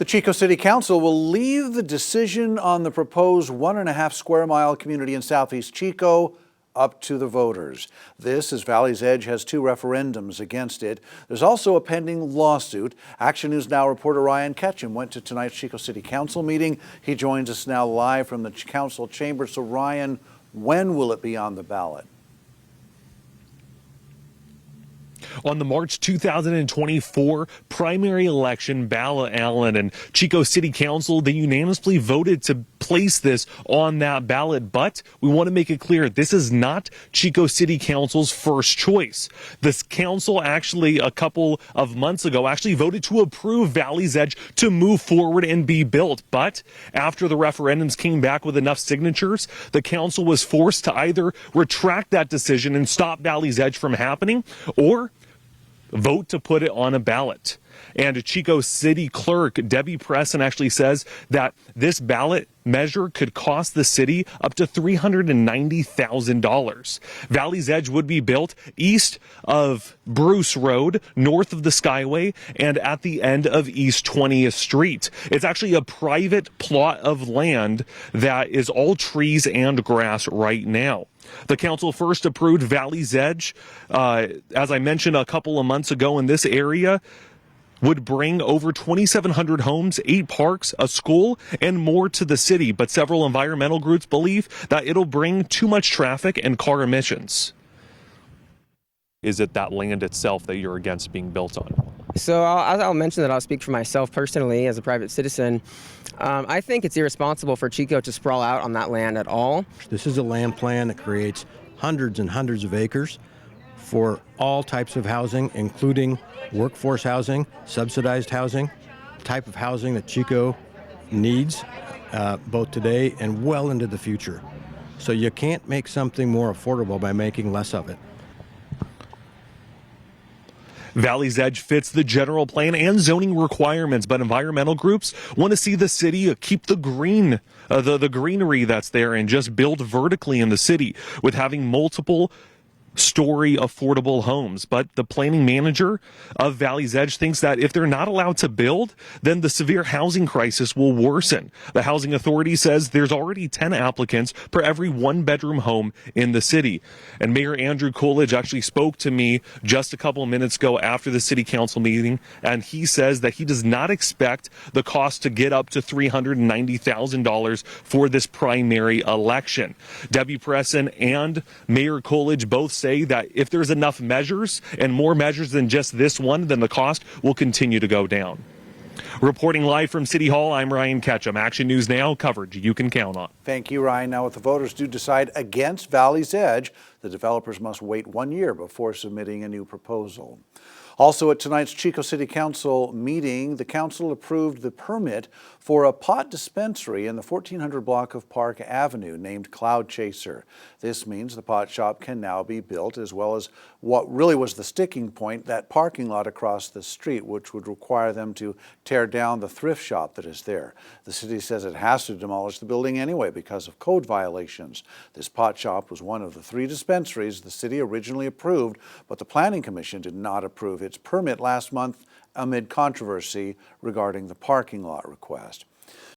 The Chico City Council will leave the decision on the proposed 1.5 square mile community in Southeast Chico up to the voters. This as Valley's Edge has 2 referendums against it. There's also a pending lawsuit. Action News Now reporter Ryan Ketchum went to tonight's Chico City Council meeting. He joins us now live from the council chamber. So Ryan, when will it be on the ballot? On the March 2024 primary election, Bala Allen and Chico City Council, they unanimously voted to place this on that ballot. But we want to make it clear, this is not Chico City Council's first choice. This council actually, a couple of months ago, actually voted to approve Valley's Edge to move forward and be built. But after the referendums came back with enough signatures, the council was forced to either retract that decision and stop Valley's Edge from happening, or vote to put it on a ballot. And Chico City Clerk Debbie Presson actually says that this ballot measure could cost the city up to $390,000. Valley's Edge would be built east of Bruce Road, north of the Skyway, and at the end of East 20th Street. It's actually a private plot of land that is all trees and grass right now. The council first approved Valley's Edge, as I mentioned a couple of months ago, in this area would bring over 2,700 homes, 8 parks, a school, and more to the city. But several environmental groups believe that it'll bring too much traffic and car emissions. Is it that land itself that you're against being built on? So I'll mention that I'll speak for myself personally as a private citizen. I think it's irresponsible for Chico to sprawl out on that land at all. This is a land plan that creates hundreds and hundreds of acres for all types of housing, including workforce housing, subsidized housing, type of housing that Chico needs both today and well into the future. So you can't make something more affordable by making less of it. Valley's Edge fits the general plan and zoning requirements, but environmental groups want to see the city keep the green, the greenery that's there, and just build vertically in the city with having multiple story affordable homes. But the planning manager of Valley's Edge thinks that if they're not allowed to build, then the severe housing crisis will worsen. The housing authority says there's already 10 applicants per every 1-bedroom home in the city. And Mayor Andrew Coolidge actually spoke to me just a couple of minutes ago after the city council meeting, and he says that he does not expect the cost to get up to $390,000 for this primary election. Debbie Presson and Mayor Coolidge both say that if there's enough measures and more measures than just this one, then the cost will continue to go down. Reporting live from City Hall, I'm Ryan Ketchum. Action News Now, coverage you can count on. Thank you, Ryan. Now, if the voters do decide against Valley's Edge, the developers must wait 1 year before submitting a new proposal. Also at tonight's Chico City Council meeting, the council approved the permit for a pot dispensary in the 1400 block of Park Avenue named Cloud Chaser. This means the pot shop can now be built, as well as what really was the sticking point, that parking lot across the street, which would require them to tear down the thrift shop that is there. The city says it has to demolish the building anyway because of code violations. This pot shop was one of the 3 dispensaries the city originally approved, but the Planning Commission did not approve its permit last month amid controversy regarding the parking lot request.